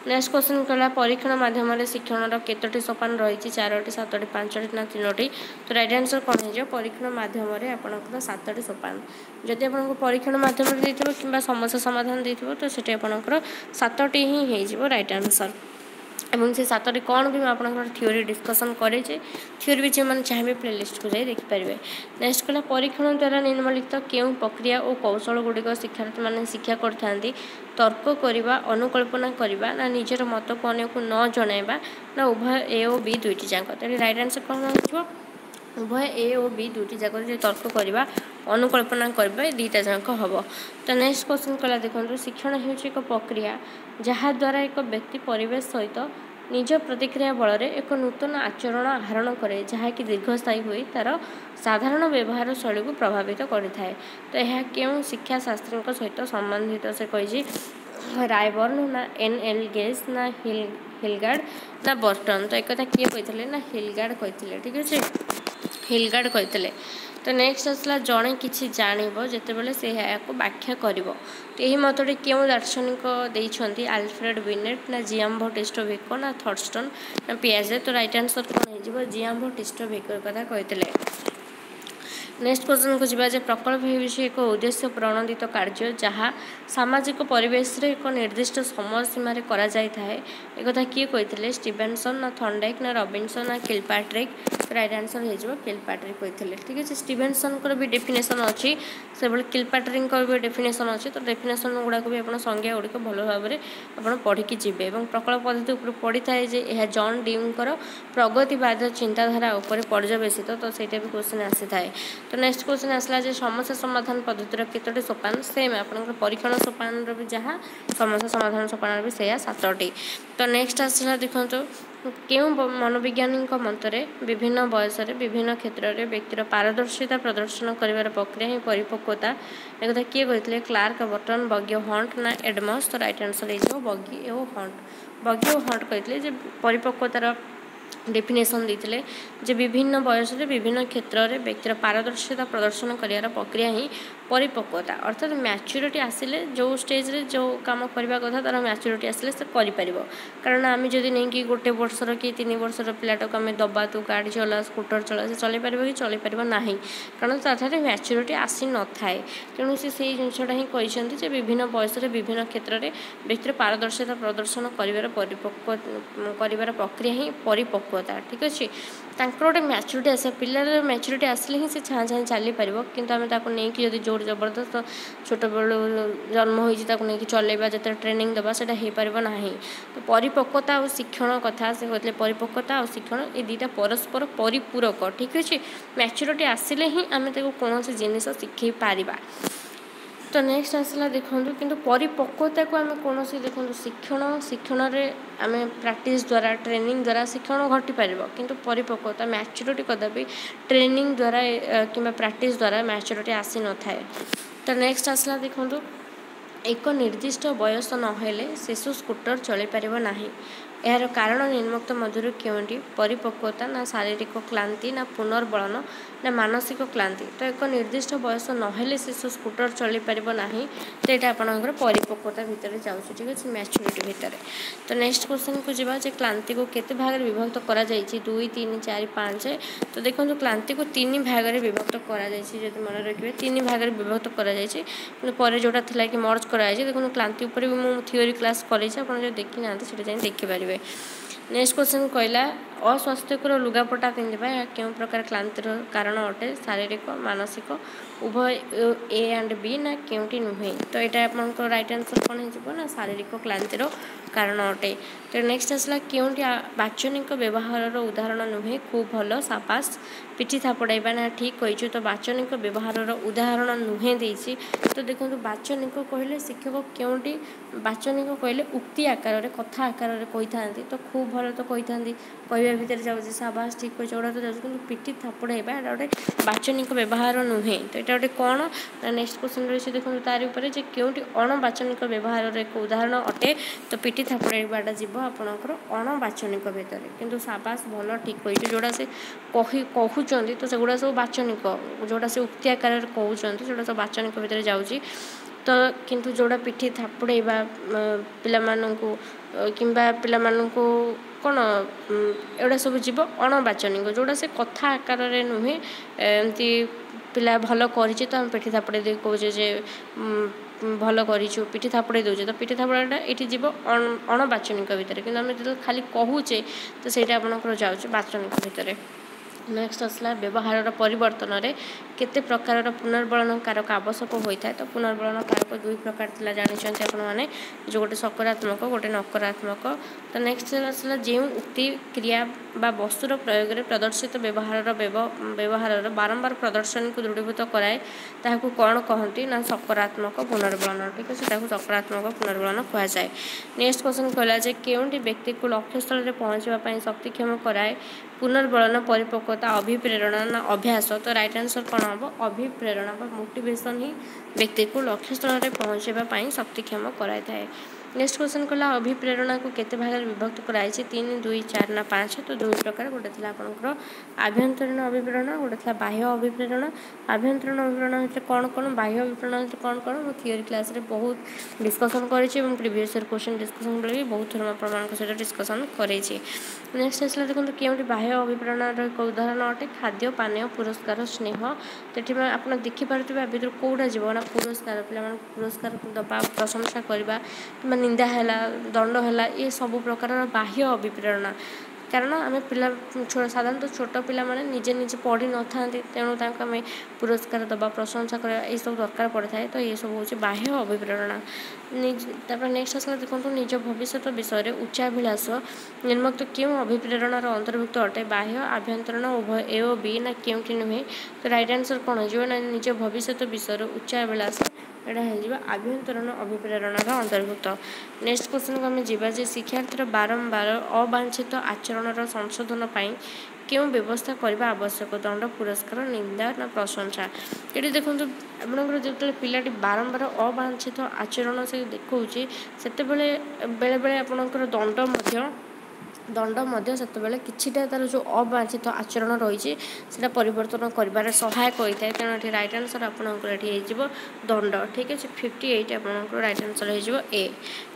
नेक्स्ट क्वेश्चन कहला परीक्षण मध्यम शिक्षण केतोटी सोपान रही 4टी 7टी 5टी ना 3टी तो राइट आंसर कौन हो परीक्षण मध्यम आपंकर 7टी सोपान जदि आपको परीक्षण मध्यम कि समस्या समाधान देते तो सीटा आपंकर 7टी ही हो राइट आंसर एवं से 7 कौन भी आपंकर थ्योरी डिस्कसन करे थ्योरी भी जो मैंने चाहिए प्लेलिस्ट को जाए देखिपारे। नेक्स्ट कला परीक्षण द्वारा निम्नलिखित क्यों प्रक्रिया और कौशल गुड़िक शिक्षार्थी मैंने शिक्षा करते तर्क करवा अनुकल्पना करवा ना निजर मत को अन्य को न जनइबा ना उभय ए और बी दुईटी जाक। तो राइट आंसर कौन हो उभय ए और बी दुईटी जाक तर्क करवा अनुकल्पना करवा दुईटा जाक हम। तो नेक्स्ट क्वेश्चन कला देखो शिक्षण हो एक प्रक्रिया जहाद्वारा एक व्यक्ति परिवेश सहित निज प्रतिक्रिया बल में एक नूतन आचरण आहरण करे जहाँकि दीर्घस्थायी हुई तार साधारण व्यवहार शैली को प्रभावित करें। तो यह क्यों शिक्षा शास्त्री सहित संबंधित से कही रायबर्न ना एन.एल. गेज ना हिलगार्ड ना बर्टन। तो एक किए कहते ना हिलगार्ड कहते ठीक अच्छे हिलगार्ड कहते। तो नेक्स्ट आसला जड़े कि जानव जितेबाला से व्याख्या कर। तो यही मतटी क्यों दार्शनिक देते आल्फ्रेड बिनेट ना जियाम्बो टेस्टोवेको ना थर्स्टन ना पियाजे। तो राइट आंसर कौन हो जियाम्बो टेस्टोवेको कथा कहते। नेक्स्ट क्वेश्चन को जी प्रकल्प विषय एक उद्देश्य प्रणोदित कार्य जहाँ सामाजिक परिवेश रे एक निर्दिष्ट समय सीमार करा जाए एक किए कहते स्टीवेनसन ना थर्नडाइक ना रॉबिन्सन ना किलपाट्रिक। राइट आंसर हो किलपाट्रिक कहते ठीक है। स्टीवेनसन भी डेफिनेशन अच्छी से किलपाट्रिक भी डेफिनेशन अच्छी। तो डेफिनेशन गुड़ाक भी आप संज्ञा गुड़िक भल भाव में आप पढ़ी जी और प्रकल्प पद्धति पड़ी थाए यह जॉन ड्यूंकर प्रगतिवाद चिंताधारा उपर पर्यवेसित। तो सहीटा भी क्वेश्चन आसी थाए। तो नेक्स्ट क्वेश्चन आसला समस्या समाधान पद्धतिर केतोटी सोपान सेम आप परीक्षण सोपान भी जहाँ समस्या समाधान सोपान भी से 7टी। तो नेक्स्ट आसला देखो क्यों मनोविज्ञानी मतरे विभिन्न बयस विभिन्न क्षेत्र में व्यक्तिर पारदर्शिता प्रदर्शन कर प्रक्रिया ही परिपक्वता एक किए कहते क्लार्क बर्टन बगी हंट ना एडमस। तो राइट आंसर हो बगी और हंट कहते परिपक्वतार डेफिनेशन देते जे विभिन्न बयस विभिन्न क्षेत्र में व्यक्तिर पारदर्शिता प्रदर्शन कर प्रक्रिया ही परिपक्वता अर्थात मैच्योरिटी आसिले जो स्टेज रे जो काम करवा कथा तार मैच्योरिटी आसिले से करें। कारण आम जदि नहीं कि गोटे वर्षर कि 3 वर्षर पिलाटा को आम दबा तू गाड़ी चला स्कूटर चला से चल पार कि चल पार ना कारण तार मैच्योरिटी आसी न थाए। तेणु से जिनसा ही कहते विभिन्न बयस विभिन्न क्षेत्र में व्यक्तिर पारदर्शिता प्रदर्शन कर प्रक्रिया ही परिपक्वता ठीक अच्छे। गोटे मैच्योरिटी आस पिलार मैच्योरिटी आसिले ही से छाँ छाँ चली पार कि आम नहीं कि जोर जबरदस्त छोट बेलू जन्म होती चलैबा जो ट्रेनिंग देवा से हो पार ना। तो परिपक्वता और शिक्षण कथा से कहते परिपक्वता और शिक्षण ये दुईटा परस्पर परिपूरक ठीक अच्छे। मैच्योरिटी आसिले ही आम कौन जिनिस शिखई पार। तो नेक्स्ट आसला देखो किंतु परिपक्वता को आम कौन देखो शिक्षण आम प्रैक्टिस द्वारा ट्रेनिंग द्वारा शिक्षण घटी पार किंतु परिपक्वता मैच्योरिटी कदापि ट्रेनिंग द्वारा कि प्रैक्टिस द्वारा मैच्योरिटी आसी न थाए। तो नेक्स्ट आसला देखो एक निर्दिष्ट बयस नहेले शिशु स्कूटर चल पार ना। यार कारण निम्नोक्त मध्य क्योंटी परिपक्वता ना शारीरिक क्लांति ना पुनर्बलन ना मानसिक क्लांति। तो एक निर्दिष्ट बयस नहेले शिशु स्कूटर चल पार ना तो यहाँ आपंकर परिपक्वता भितर जाऊँ ठीक अच्छे मैच्योरिटी भितर। तो नेक्स्ट क्वेश्चन को जी क्लांति को केते भाग में विभक्त करा 2 3 4 5। तो देखो क्लांति को 3 भाग में विभक्त करा मन रखिए 3 भाग में विभक्त कर जोटा था कि मर्ज कराई देखो क्लांति उपर भी मुझे थ्योरी क्लास कर देखी ना जाए देखिपारे। नेक्स्ट क्वेश्चन कहला अस्वास्थ्यकर लुगापटा पिंधा क्यों प्रकार क्लांतिर कारण अटे शारीरिक मानसिक उभय ए एंड बी ना क्योंटी नुहे। तो यहाँ आप राइट आंसर कौन हो शारीरिक क्लांतिर कारण अटे। तो नेक्स्ट आसला क्योंटी वाचनिक व्यवहार उदाहरण नुहे खूब भल सापास पिठी थापड़ाइबा ना ठीक कही। तो वाचनिक व्यवहार उदाहरण नुहे देती। तो देखो वाचनिक कहले शिक्षक क्योंटी वाचनिक कहले उक्ति आकार कथा आकार कही था तो खूब भल तो कही था कहवा भितर जाऊँगी साबास ठीक कही गुड़ा तो जाऊँ पिठी थापड़ाइबा यहाँ गोटे वाचनिक व्यवहार नुहे। तो यहाँ गोटे कौन नेक्स्ट क्वेश्चन रही देखो तार उपर क्योंटी अणवाचनिक व्यवहार एक उदाहरण अटे। तो पिठी थापड़ाइबाटा जीव आपणकर अणवाचनिक भितर किंतु साबास भल ठीक कही जोड़ा से कहते तो सेगुड़ा सब वाचनिक जोड़ा से उक्ति आकार कहते जोड़ा सब वाचनिक भितर जाऊँगी। तो किंतु जोड़ा पिठी थापड़ाइबा पिलामानंकु किंबा पिलामानंकु कौन एगुड़ा सब जीव अणवाचनिक जोड़ा से कथा आकार नुहे एमती पिला भल कर तो आम पिठी थापड़े दे कहे भल करूँ पिठी थापड़े दूचे तो पिठी थापड़ाटा ये जीव अणबाचनिक भितर कि आम जो खाली कहूचे तो सहीटा आपंकर जाऊँचे बाचनिक भितर। नेक्स्ट आसला व्यवहार परिवर्तन में केते प्रकार पुनर्बलन कारक आवश्यक होता है तो पुनर्बलन कारक दुई प्रकार थिला जानिछन्ते आपण माने जो गोटे सकारात्मक गोटे नकारात्मक। तो नेक्स्ट आसला जो उक्ति क्रिया बा वस्तुर प्रयोग में प्रदर्शित व्यवहार बारंबार प्रदर्शन को दृढ़ीभूत कराए ताकू कौन कहती ना सकारात्मक पुनर्बलन। ठीक है सकारात्मक पुनर्बलन कह जाए। नेक्स्ट क्वेश्चन कहला जे केउंटी व्यक्ति को लक्ष्यस्थल में पहुँचवाई शक्तिक्षम कराए पुनर्बलन परिपक्वता अभिप्रेरणा ना अभ्यास। तो राइट आंसर कौन हम अभिप्रेरणा मोटिवेशन ही व्यक्ति को लक्ष्यस्थल में पहुँचापी शक्तिक्षम कराई थाए। नेक्स्ट क्वेश्चन कहला अभिप्रेरणा को केते भाग में विभक्त कराई 3 2 4 ना 5 तो दुई प्रकार गोटे थी आपंकर आभ्यंतरीण अभिप्रेरणा गोटे थी बाह्य अभिप्रेरणा। आभ्यंतरीण अभिप्रेरणा होते कौन कौन बाह्य अभिप्रेरणा होते कौन कौन मैं थियोरी क्लास रे बहुत डिस्कसन करेछि एवं प्रीवियस ईयर क्वेश्चन डिस्कसन भी बहुत थर प्रमाण सहित डिस्कसन करेछि। नेक्स्ट आसला देखो केउंटी बाह्य अभिप्रेरणार एक उदाहरण अटे खाद्य पानीय पुरस्कार स्नेह। तो आप देखिपे आ भर कौटा जीव ना पुरस्कार पे पुरस्कार दबा प्रशंसा करवा कि निंदा है दंड है ये सब प्रकार बाह्य अभिप्रेरणा कारण आम पिला साधारणतः छोट पिला माने निजे निजे पढ़ी न था तेणु आम पुरस्कार दबा प्रशंसा करवा ये सब दरकार पड़े था। तो ये सब हूँ बाह्य अभिप्रेरणा। नेक्स्ट आसला देखो निज भविष्य विषय उच्चाभिलाष निम्नक्त क्यों अभिप्रेरणार अंतर्भुक्त अटे बाह्य आभ्यंतरण उभय ए और बी ना क्योंकि नुहे। तो राइट आंसर कौन हो ना निज भविष्य विषय उच्चाभिलाष यहाँ आभ्यंतरण अभिप्रेरणार अंतर्भुक्त। नेक्स्ट क्वेश्चन को आम जावा शिक्षार्थी बारंबार अवांछित आचरण संशोधन क्यों व्यवस्था करने आवश्यक दंड पुरस्कार निंदा ना प्रशंसा। ये देखो आपंकर जो पिलाटी बारंबार अवांछित आचरण से देखा से बेले बेले आपंकर दंड से किछिटा तार जो अवांछित आचरण रही है परिवर्तन कर सहायक होता है। तेणु ये राइट आंसर आपंकर दंड। ठीक है 58 आपंकर राइट आंसर हो ए।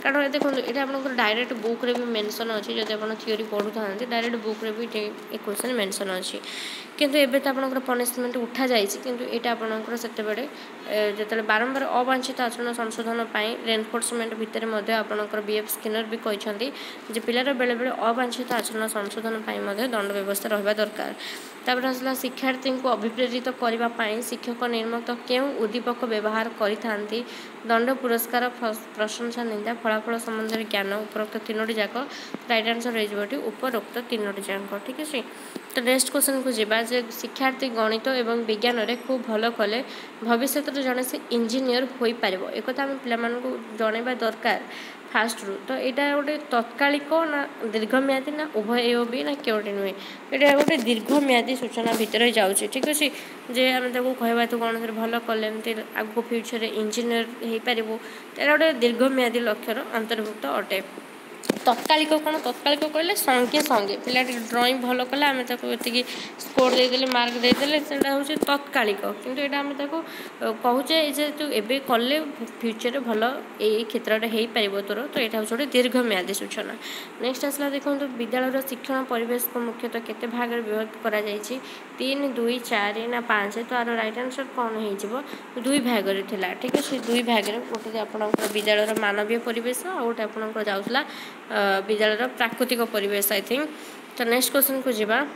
कारण देखो ये आपंकर डायरेक्ट बुक रे भी मेंशन अच्छी जब आप थियोरी पढ़ु था डायरेक्ट बुक रे भी क्वेश्चन मेंशन अच्छी किंतु एबे तो आपंकर पनिशमेंट उठा जाए किंतु यहाँ आपंकर से बारंबार अवांछित आचरण संशोधन रेनफोर्समेंट भितर आपंकर बीएफ स्किनर भी कहते पिलार बेले बेले अवांछित आचरण संशोधन दंड व्यवस्था रहा दरकार। तापर आसला शिक्षार्थी को अभिप्रेरित करने शिक्षक निर्मत क्यों उद्दीपक व्यवहार करि दंड पुरस्कार प्रशंसा निंदा फलाफल संबंध में ज्ञान उपरोक्त तीनोटी जाक राइट आंसर हो उपरोक्त तीनोटी जाक। ठीक है तो नेक्स्ट क्वेश्चन को जावा शिक्षार्थी गणित एवं विज्ञान में खूब भल कले भविष्य जड़े से इंजीनियर हो पार एक आम पे जनवा दरकार फास्ट रू। तो यहाँ गोटे तत्कालिक ना दीर्घम्यादी ना उभय ए बी ना क्योंटी नुहे यहाँ गोटे दीर्घम्यादी सूचना भितर जाऊँचे। ठीक अच्छे जे आम कहवा तू कौन भल कले आगो फ्यूचर इंजीनियर हो पार तो गोटे दीर्घम्यादी लक्ष्यर अंतर्भुक्त अटे। तत्कालिक कौन तत्कालिक कहले संगे संगे पिला ड्रॉइंग भल कले आम ये स्कोर देदेले मार्क देदेले से हूँ तत्कालिक किंतु यहाँ आम कहूचे जे तू एबे कले फ्यूचर भल ये क्षेत्र में हो पार तोर तो यहाँ हूँ गोटे दीर्घम्यादी सूचना। नेक्स्ट आसला देखो विद्यालय शिक्षण परिवेश को मुख्यतः केते भाग में विभक्त करा 3 2 4 ना 5 तो यार राइट आंसर कौन हो 2 भाग में थिला। ठीक है 2 भाग में गोटे आपंकर विद्यालय मानवीय परिवेश आ गोटे आपंकर जाऊला विद्यालय प्राकृतिक परिवेश आई थिंक। तो नेक्स्ट क्वेश्चन को जावा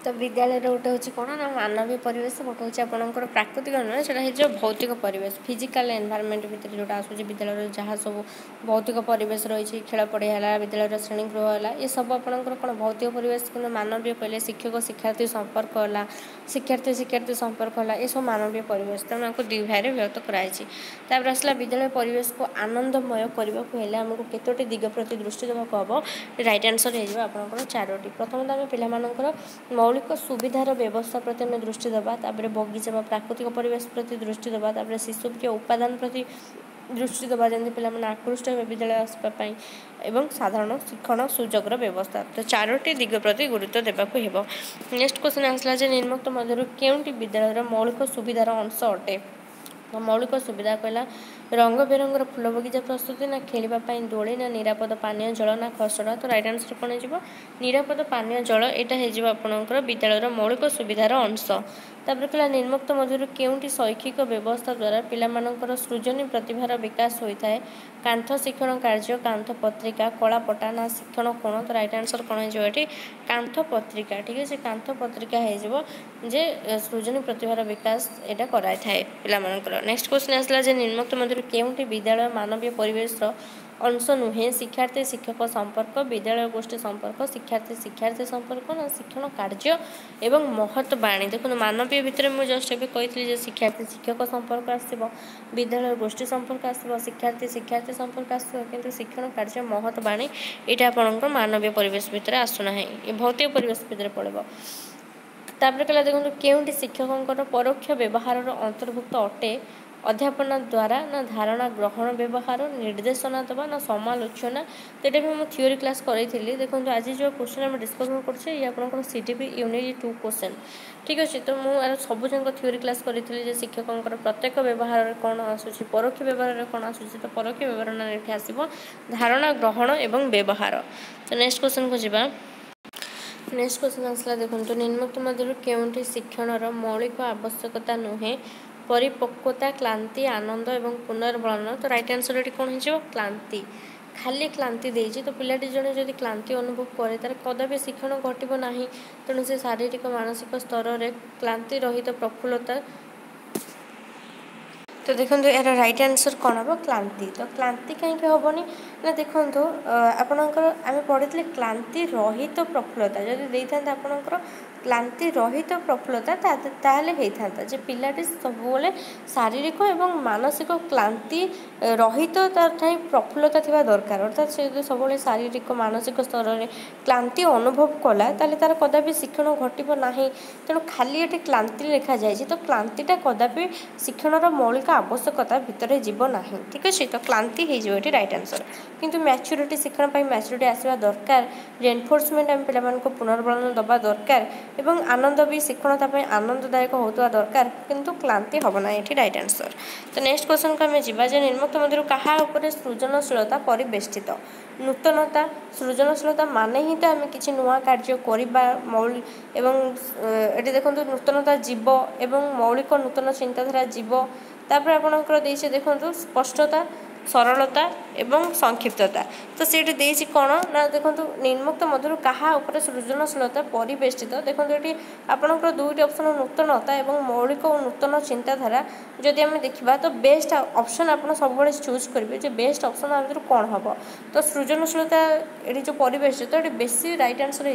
तो विद्यालय गोटे हूँ कौन ना मानवीय परिवेश गोटे हूँ आपंकर प्राकृतिक नुहे से भौतिक परिवेश फिजिकल एनवायरनमेंट भितर जोटा आसूँ विद्यालय जहाँ सब भौतिक परिवेश रही खेल पड़िया है विद्यालय श्रेणी गृह है ये सब आपंकर कौन भौतिक परिवेश कि मानवीय कहले शिक्षक शिक्षार्थी संपर्क है शिक्षार्थी शिक्षार्थी संपर्क है ये सब मानवीय परिवेश तेणु आपको 2 भाग में विभक्त कराई। आसला विद्यालय परिवेश को आनंदमय करने आमको केतोटी दिग प्रति दृष्टि देवाक हम राइट आंसर हो आपंकर 4टी। प्रथम आम पिलामानकर मौलिक सुविधार व्यवस्था प्रति आम दृष्टि देवा बगीचा प्राकृतिक परिवेश प्रति दृष्टि देवा शिशु के उपादान प्रति दृष्टि देवा जमी पे आकृष्ट हे विद्यालय आसपाई एवं साधारण शिक्षण सुजोगर व्यवस्था। तो 4टी दिग प्रति गुरुत्व देवाक हेब। नेक्स्ट क्वेश्चन आसला निम्नक्त मध्य केउंटी विद्यालय मौलिक सुविधार अंश अटे मौलिक सुविधा कहला रंग बेरंगर फूल बगीचा प्रस्तुति ना खेलवाई दोली ना निरापद पानीय जल ना खसड़ा। तो राइट आंसर कौन हो निरापद पानीय जल यहाँ होकर विद्यालय मौलिक सुविधार अंश। तापर कहला निर्मुक्त मध्य केउंटी शैक्षिक व्यवस्था द्वारा पिलामानंकर सृजनी प्रतिभार विकास होता है। कांथ शिक्षण कार्य कांथ पत्रिका कलापटा ना शिक्षण कोण। तो राइट आंसर कौन हो कांथ पत्रिका। ठीक है कांथ पत्रिका हो सृजनी प्रतिभार विकास यहाँ कराई थाए पिलामानंकर। नेक्स्ट क्वेश्चन आसला जे निर्मुक्त मध्य केउंटी विद्यालय मानवीय परिवेश अंश नुहे शिक्षार्थी शिक्षक संपर्क विद्यालय गोष्ठी संपर्क शिक्षार्थी शिक्षार्थी संपर्क ना शिक्षण कार्य एवं महत बाणी। देखो मानवीय भितर मुझे जस्ट एवं कही शिक्षार्थी शिक्षक संपर्क आसो विद्यालय गोष्ठी संपर्क आसो शिक्षार्थी शिक्षार्थी संपर्क आसो कि शिक्षण कार्य महत बाणी यहाँ आपंकर मानवीय परिवेश भितर आसुना ये भौतिक परिवेश भितर पड़ो। तापर कहला देखो केउंटी शिक्षकों परोक्ष व्यवहार अंतर्भुक्त अटे अध्यापन द्वारा ना धारणा ग्रहण व्यवहार निर्देशना दबा ना समालोचना। तो ये भी थ्योरी क्लास करी देखो आज जो क्वेश्चन आम डिस्कसन कर सीटीपी यूनिट 2 क्वेश्चन। ठीक अच्छे तो मुझे सब जन थ्योरी क्लास करी शिक्षकों प्रत्येक व्यवहार कौन आसूँ परोक्ष व्यवहार कौन आसूँ। तो परोक्ष व्यवहार ये आसो धारणा ग्रहण एवं व्यवहार। तो नेक्स्ट क्वेश्चन को जीवा। नेक्स्ट क्वेश्चन आसला देखो निम्नलिखित मध्य केउंटी शिक्षणर मौलिक आवश्यकता नुहे परिपक्वता क्लांति आनंद एवं पुनर्बलन। तो राइट आंसर ये कौन हो क्लांति। खाली क्लांति देजी तो पिलाटी जड़े जब क्लांति अनुभव करे तार कदापि शिक्षण घटब ना। तेणु से शारीरिक मानसिक स्तर में क्लांति रहित प्रफुल्लता। तो देखो यार राइट आंसर कौन हम क्लांति। तो क्लांति कहीं हेनी ना देखो आपणकर आम पढ़ी क्लांति रहित प्रफुल्लता जब देता आपणकर क्लांति रहित प्रफुल्लता ताहले होता जे पिलाटी सब शारीरिक और मानसिक क्लांति रहित तार प्रफुल्लता थिबा दरकार। अर्थात से सब शारीरिक मानसिक स्तर में क्लांति अनुभव कला तार कदापि शिक्षण घटब ना। तेणु खाली ये क्लांति लिखा जाए तो क्लांतिटा कदापि शिक्षणर मौलिक आवश्यकता भितर जीव ना। ठीक अच्छे तो क्लांति हो राइट आंसर। किंतु मैच्योरिटी शिक्षण मैच्योरिटी आसवा दरकार रेनफोर्समेंट आम पे पुनर्बलन दबा दरकार एवं आनंद भी शिक्षणता आनंददायक होता दरकार किंतु क्लांति हम ना ये राइट आंसर। तो नेक्स्ट क्वेश्चन को आम जा निर्मुक्त मध्य क्या सृजनशीलता परिवेष्टित। नूतनता सृजनशीलता माने ही तो आम कि नुआ कार्य करवा मौलिक एवं ये देखो नूतनता जीव एवं मौलिक नूतन चिंताधारा जीव। तापर आपणकर देखे देखो स्पष्टता सरलता एवं संक्षिप्तता। तो सीट देसी कौन ना देखो निर्मुक्त मध्य क्या सृजनशीलता परिवेष्टित। देखो ये आपंकर दुईट ऑप्शन नूतनता एवं मौलिक और नूतन चिंताधारा जदि आम देखा तो बेस्ट ऑप्शन आप सब चूज करेंगे जो बेस्ट ऑप्शन आदि कौन हम। तो सृजनशीलता ये जो परिवेष्टित ये बेसी राइट आंसर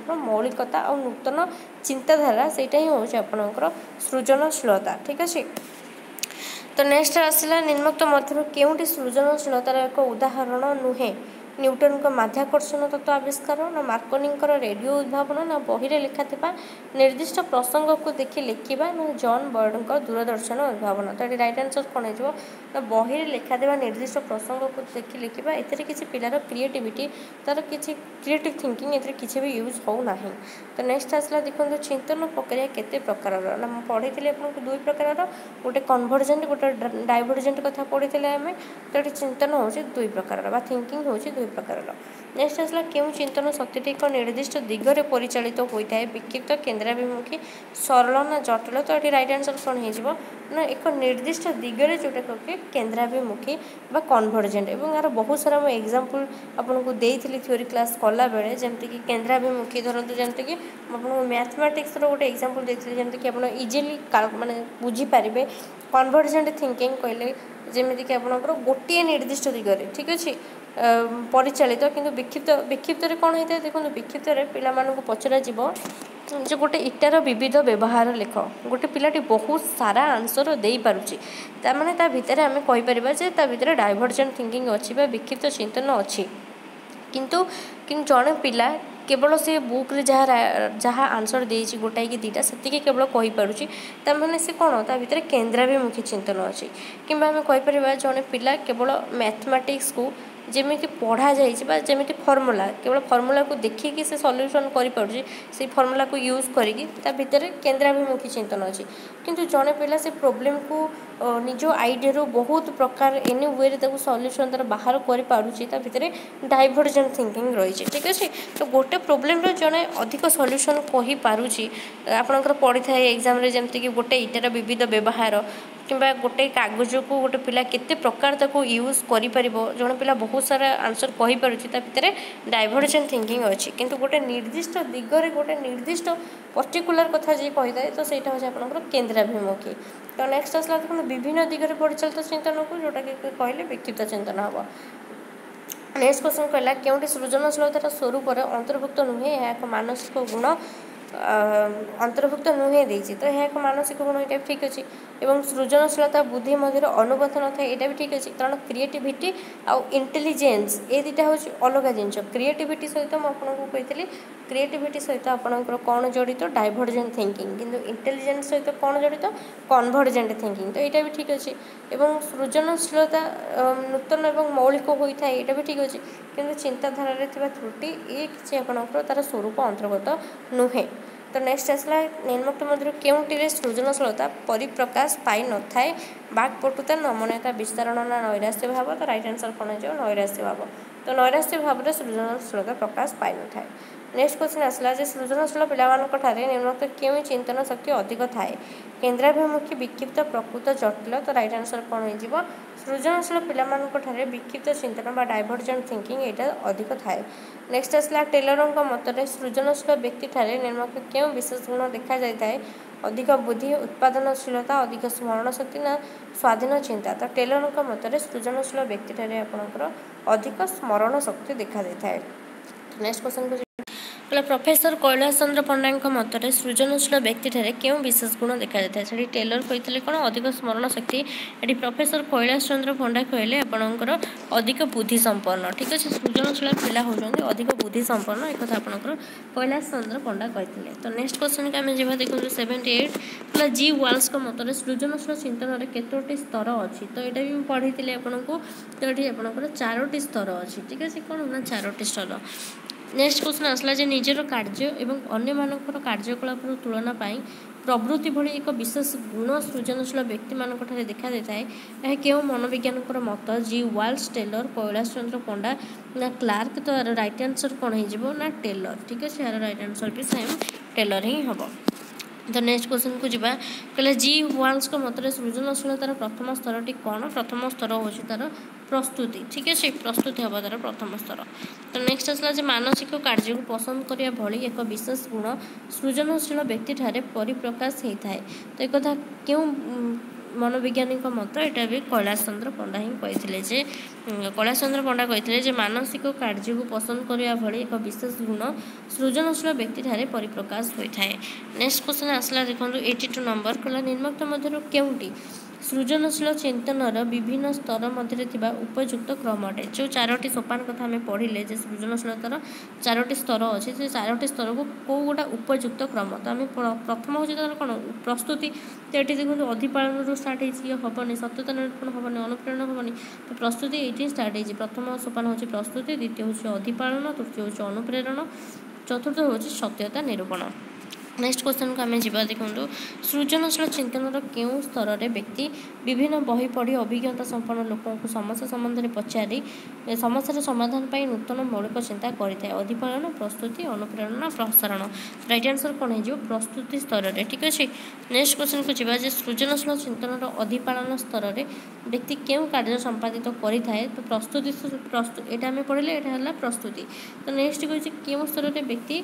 हो मौलिकता और नूतन चिंताधारा से ही हूँ आपंकर सृजनशीलता। ठीक अच्छे तो नेक्स्ट आसला निर्मुक्त मध्य केउंटी सृजनशीलतार एक उदाहरण नुहे न्यूटन का माध्याकर्षण तत्व आविष्कार ना मार्कोनी रेडियो उद्भावन ना बही लिखा निर्दिष्ट प्रसंग को देखि लिखा ना जॉन बर्ड दूरदर्शन उद्भावन। तो ये राइट आंसर कौन हो ना बही लिखा निर्दिष्ट प्रसंग को देखि लिखा ए किसी पिलार क्रिएटिविटी तार किसी क्रिएटिव थिंकिंग ए किसी भी यूज हो ना। तो नेक्स्ट आसला देखो चिंतन प्रक्रिया केते प्रकार ना पढ़ी आपको दुई प्रकार गोटे कन्वर्जेंट गोटे डाइवर्जेंट कथा पढ़ी आम। तो ये चिंतन हो दुई प्रकार थिंकिंग हो प्रकार। नेक्स्ट आसला क्यों चिंतन शक्ति एक निर्दिष्ट दिगरे परिचालित होता है विक्षिप्त केन्द्राभिमुखी सरल ना जटिल। तो ये राइट आंसर कौन हो ना एक निर्दिष्ट दिगरे जोटा कि केन्द्राभिमुखी बा कन्वर्जेंट। और यार बहुत सारा मुझे एग्जांपल आपको देती थ्योरी क्लास कला बेले जमती कि केन्द्राभिमुखी धरतु जमती कि आपको मैथमेटिक्स गोटे एग्जांपल देती जमती कि आप इजिली माने बुझीपारे। कन्वर्जेंट थिंकिंग कहले जमीक कि आपंकर गोटे निर्दिष्ट दिगरे ठीक अच्छे परिचालित किंतु विक्षिप्त कौन होता है। देखो विक्षिप्त पिला पचरा जो गोटे इटार विविध व्यवहार लेख गोटे पिलाटी बहुत सारा आंसर दे पारुची तार ता भितर आम कहीपर जे ता भितर डाइवर्जेंट थिंकिंग अच्छी विक्षिप्त चिंतन अच्छी किंतु जड़े पिला केवल से बुक रे जहाँ आंसर देती गोटाए कि दुईटा से केवल कहीपरुची तार से कौन ता भीतर केन्द्राभिमुखी चिंतन अच्छी कि आम कहीपर जड़े पिला केवल मैथमेटिक्स को जेमिति पढ़ा जाइए जमी फर्मुला केवल फर्मुला को देखिए से सल्यूशन कर फर्मुला को यूज करा भितर केन्द्राभिमुखी चिंतन अच्छी किंतु जड़े पिला से प्रोब्लेम को निज आइडिया बहुत प्रकार एनी वे सल्यूशन तार बाहर कर भितर डाइभर्जेंट थिंकिंग रही है। ठीक अच्छे तो गोटे प्रोब्लेम जड़े अधिक सल्यूशन कही पारुची आपंकर पड़ी था एग्जाम जमीक गोटे इटार विविध व्यवहार किंबा गोटे कागज को गोटे पिला केते प्रकार ताको यूज करि परिबो जण पिला बहुत सारा आंसर कहि पारुछि ता भितरे डाइभर्जेंट थिंकिंग अछि किंतु गोटे निर्दिष्ट दिगरे गोटे निर्दिष्ट पर्टिकुलर कथा जे कहि दे तो सेटा हो आपनकर केन्द्राभिमुखी। तो नेक्स्ट आसला देखो विभिन्न दिगरे परिचालित चिंतन को जोटा कि कहले व्यक्तिगत चिंतन हबो। नेक्स्ट क्वेश्चन कहला केउटी सृजनशीलतार स्वरूप अंतर्भुक्त नुहे यह एक मानसिक गुण अंतर्भुक्त नुहे देछि तो यह एक मानसिक गुण ये ठीक अच्छे एवं सृजनशीलता बुद्धि मध्य अनुबंध न था यहाँ भी ठीक अच्छे कारण क्रिएटिविटी आउ इंटेलिजेंस ये दुटा हूँ अलग जिनस क्रिएटिविटी सहित मुझे कही क्रिएटिविटी सहित आपंकर कौन जड़ित डाइभर्जेंट थिंकिंग किंतु इंटेलिजेंस सहित कौन जड़ित कन्भर्जेंट थिंकिंग तो यहाँ भी ठीक अच्छे एवं सृजनशीलता नूतन और मौलिक होता है यहाँ भी ठीक अच्छे किंतु चिंताधारा त्रुटि ये किसी आपंकर तार स्वरूप अंतर्गत नुहे। तो नेक्स्ट आसला निम्नोक्त मध्य केउंटिरे सृजनशीलता परिप्रकाश पाई न थाए बाकपटुता नमनीयता विस्तारण ना नैराश्य भाव तो राइट आंसर कौन हो नैराश्य भाव तो नैराश्य भाव में सृजनशीलता प्रकाश पाई न थाए। नेक्स्ट क्वेश्चन आसला सृजनशील पिलामानंठारे निम्नोक्त केउं चिंतन शक्ति अधिक थाए केन्द्राभिमुखी विक्षिप्त प्रकृत जटिल तो राइट आंसर कौन हो सृजनशील पिलामानंठारे विक्षिप्त चिंतन बा डाइभर्जेंट थिंकिंग यहाँ अधिक थाए। नेक्स्ट आसला टेलरों मतरे सृजनशील व्यक्ति ठारे निम्नोक्त केउं विशेष गुण देखा जाए अधिक बुद्धि उत्पादनशीलता अधिक स्मरण शक्ति ना स्वाधीन चिंता तो टेलरों मतरे सृजनशील व्यक्ति ठारे आपंकर अधिक स्मरण शक्ति देखा जाए। नेक्स्ट क्वेश्चन को प्रोफेसर कैलाश चंद्र पंडा मतरे सृजनशील व्यक्ति ठारे क्यों विशेष गुण देखा जाता है टेलर कही कौन अधिक स्मरण शक्ति ये प्रोफेसर कैलाश चंद्र पंडा कहले आपंकर अधिक बुद्धि संपन्न ठीक अच्छे सृजनशील पिला होती अधिक बुद्धि संपन्न एक आपंकर कैलाश चंद्र पंडा कहते। तो नेक्स्ट क्वेश्चन के आम जा देखो 78 जी वाल्स मतरे सृजनशील चिंतन केतोटी स्तर अच्छी तो यहाँ भी पढ़ी आपको तो ये आपंकर 4टी स्तर अच्छी ठीक है कौन ना 4टी स्तर। नेक्स्ट क्वेश्चन आसला निजर कार्य एवं अन्य मानकर कार्यकलाप तुलना पाई प्रवृत्ति भली एक विशेष गुण सृजनशील व्यक्ति मानक देखा जाता है यह क्यों मनोविज्ञान मत जी वाल्स टेलर कैलाश चंद्र पंडा ना क्लार्क तो यार राइट आंसर कौन हो ना टेलर ठीक है यार राइट आंसर भी सेम टेलर ही हम। तो नेक्स्ट क्वेश्चन को जीवा कहले जी वाल्स मतरे सृजनशीलतार प्रथम स्तरटी कौन प्रथम स्तर हो तार प्रस्तुति ठीक है प्रस्तुति हम तार प्रथम स्तर। तो नेक्स्ट आसला मानसिक कार्य को पसंद करने भली एक विशेष गुण सृजनशील व्यक्ति ठारे परिप्रकाश होता है तो एक कथा क्यों मनोवैज्ञानिक मत यहाँ भी कैलाश चंद्र पंडा ही कही कैलाश चंद्र पंडा कही मानसिक कार्य को पसंद करने भली एक विशेष गुण सृजनशील व्यक्ति ठारे परिप्रकाश होता है। नेक्स्ट क्वेश्चन आसला देखो 82 नंबर कहला निम्नोक्त मध्य केउंटी सृजनशील चिंतनर विभिन्न स्तर मध्य उपयुक्त क्रम अटे जो 4टी सोपान कथा आम पढ़ले सृजनशीलतार 4टी स्तर अच्छे से 4टी स्तर को कौ गोटा उपयुक्त क्रम तो आम प्रथम हूँ कौन प्रस्तुति तो ये देखो अधिपालन स्टार्ट होनी सत्यता निरूपण होनी अनुप्रेरण होनी तो प्रस्तुति ये स्टार्ट हो प्रथम सोपान हूँ प्रस्तुति द्वितीय हूँ अधिपालन तृतीय हूँ अनुप्रेरण चतुर्थ हूँ सत्यता निरूपण। नेक्स्ट क्वेश्चन को आम जा देखो सृजनशील चिंतन केउं स्तर रे व्यक्ति विभिन्न बही पढ़ी अभिज्ञता संपन्न लोकों को समस्या संबंध में पचारि समस्या समाधान पर नूतन मौलिक चिंता करें अधिपालन प्रस्तुति अनुप्रेरणा प्रसारण राइट आंसर कौन हो प्रस्तुति स्तर में ठीक अच्छे। नेक्स्ट क्वेश्चन को जीवा सृजनशील चिंतन अधिपालन स्तर में व्यक्ति क्यों कार्य संपादित करें तो प्रस्तुति यहाँ आम पढ़ले यहाँ है प्रस्तुति। तो नेक्स्ट क्यों स्तर में व्यक्ति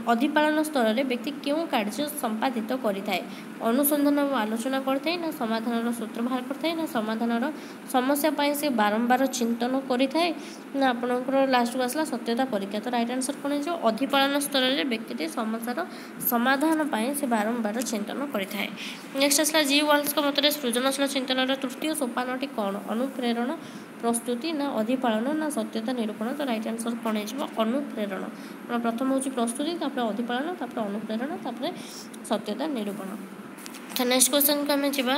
अधिपालन स्तर में व्यक्ति क्यों कार्य संपादित करें अनुसंधान और आलोचना करते ना समाधान सूत्र बाहर करते ना समाधान समस्या पाई से बारंबार चिंतन करें ना आपंकर लास्ट को आसला सत्यता परीक्षा तो राइट आंसर कौन हो अधिपालन स्तर में व्यक्ति समस्यार समाधान पाई से बारंबार चिंतन करें। नेक्स्ट आसला जी वाल्स मतरे सृजनशील चिंतन तृतीय सोपानटी कौन अनुप्रेरण प्रस्तुति ना अधिपालन ना सत्यता निरूपण तो राइट आंसर कौन हो अनुप्रेरण प्रथम हूँ प्रस्तुति अधिपालन अनुप्रेरण सत्यता निरूपण। तो नेक्स्ट क्वेश्चन को आम जा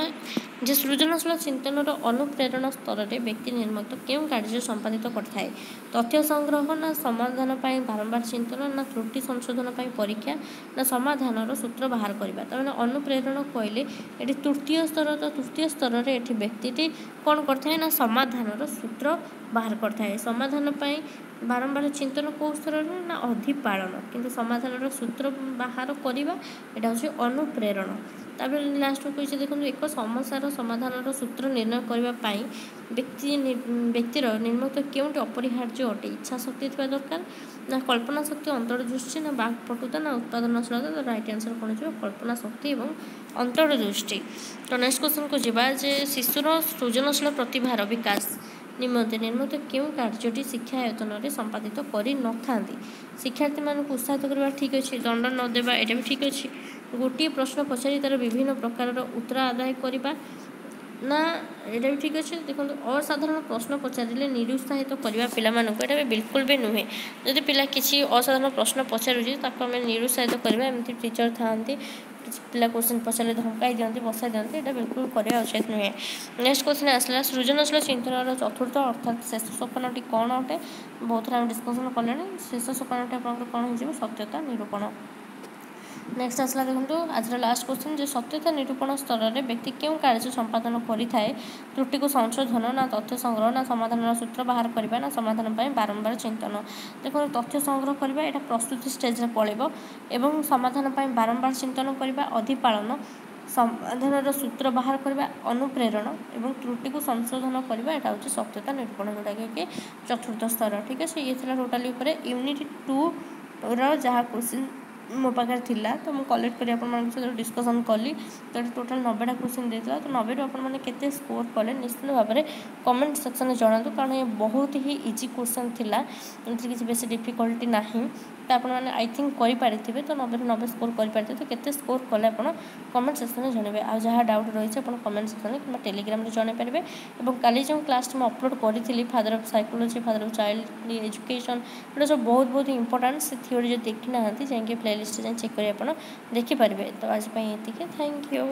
जे सृजनशील चिंतन अनुप्रेरणा स्तर में व्यक्ति निर्मित क्यों कार्य संपादित करए तथ्य संग्रह ना समाधान पर बारंबार चिंतन ना त्रुटि संशोधन पर परीक्षा ना समाधान सूत्र बाहर करवा तमें अनुप्रेरणा कहले ये तृतीय स्तर तो तृतीय स्तर में ये व्यक्ति कौन करए ना समाधान सूत्र बाहर करए समाधान पर बारंबार चिंतन कौ स्तर ना अधिपालन किंतु समाधान सूत्र बाहर करवा यहाँ हूँ अनुप्रेरणा। तापर लास्ट को कही देखो एक समस्यार समाधान सूत्र निर्णय करने व्यक्तिर निर्मित क्योंटी अपरिहार्य अटे इच्छा शक्ति थी दरकार ना कल्पना शक्ति अंतर्दृष्टि ना बाक्पटुता ना उत्पादनशीलता तो राइट आंसर कौन हो कल्पना शक्ति और अंतर्दृष्टि। तो नेक्स्ट क्वेश्चन को जीवा जे शिशुर सृजनशील प्रतिभार विकास निमंते निर्मित क्यों कार्यटी शिक्षा आयतन में संपादित कर न शिक्षार्थी मानक उत्साहित करवा ठीक अच्छे दंड नदेवा यहाँ भी ठीक अच्छे गोटे प्रश्न पचारि तार विभिन्न प्रकार उत्तर आदाय करवा ना यहाँ भी ठीक अच्छे देखो असाधारण प्रश्न पचारे निरुत्साहित करवा पाला भी बिल्कुल भी नुहे जदि पिला किसी असाधारण प्रश्न पचारूँ निरुत्साहित करवा एमती टीचर था पिला क्वेश्चन पचारे धमकाई दिखती बसाई दिखती यहाँ बिल्कुल करवा उचित नुहे। नेक्स्ट क्वेश्चन आसला सृजनशील चिंतन चतुर्थ अर्थात शेष सोपानटी कौन अटे बहुत आम डिस्कसन कले शेष सोपानटी आप कौन हो सत्यता निरूपण। नेक्स्ट आसला देखो आज लास्ट क्वेश्चन जो सत्यता निरूपण स्तर में व्यक्ति क्यों कार्य संपादन करें त्रुटि को संशोधन ना तथ्य संग्रह ना समाधान सूत्र बाहर करवा ना समाधान पर बारंबार चिंतन देखो तथ्य संग्रह करवा यहाँ प्रस्तुति स्टेज में पड़ेब एवं समाधान पर बारंबार चिंतन करवा अधिपालन समाधान सूत्र बाहर करवा अनुप्रेरण और त्रुटि को संशोधन करवा यहाँ हूँ सत्यता निरूपण जोटा कि चतुर्थ स्तर ठीक है ये टोटाली यूनिट 2 रहा क्वेश्चन मो पाखे थिला तो मुझे कलेक्ट कर डिस्कसन कली तो टोटाल 90टा क्वेश्चन देता तो 90 आपने केते स्कोर कले निश्चित भाव में कमेंट सेक्शन में जनातु कारण ये बहुत ही इजी क्वेश्चन थिला किसी बेस डिफिकल्टी ना तो आपने आई थिंक करेंगे तो 90 स्कोर करेंगे तो केते स्कोर कले आप कमेंट सेक्शन में जनइबे आ जहाँ डाउट रही है कमेंट सेक्शन कि टेलीग्राम में जन पारे और काली जो क्लास में अपलोड करी father of psychology father of child education ये सब बहुत बहुत इंपोर्टेंट से थ्योरी जो देखी ना जाए प्लेलिस्ट जाए चेक करें देखिपारे तो आज ये थैंक यू।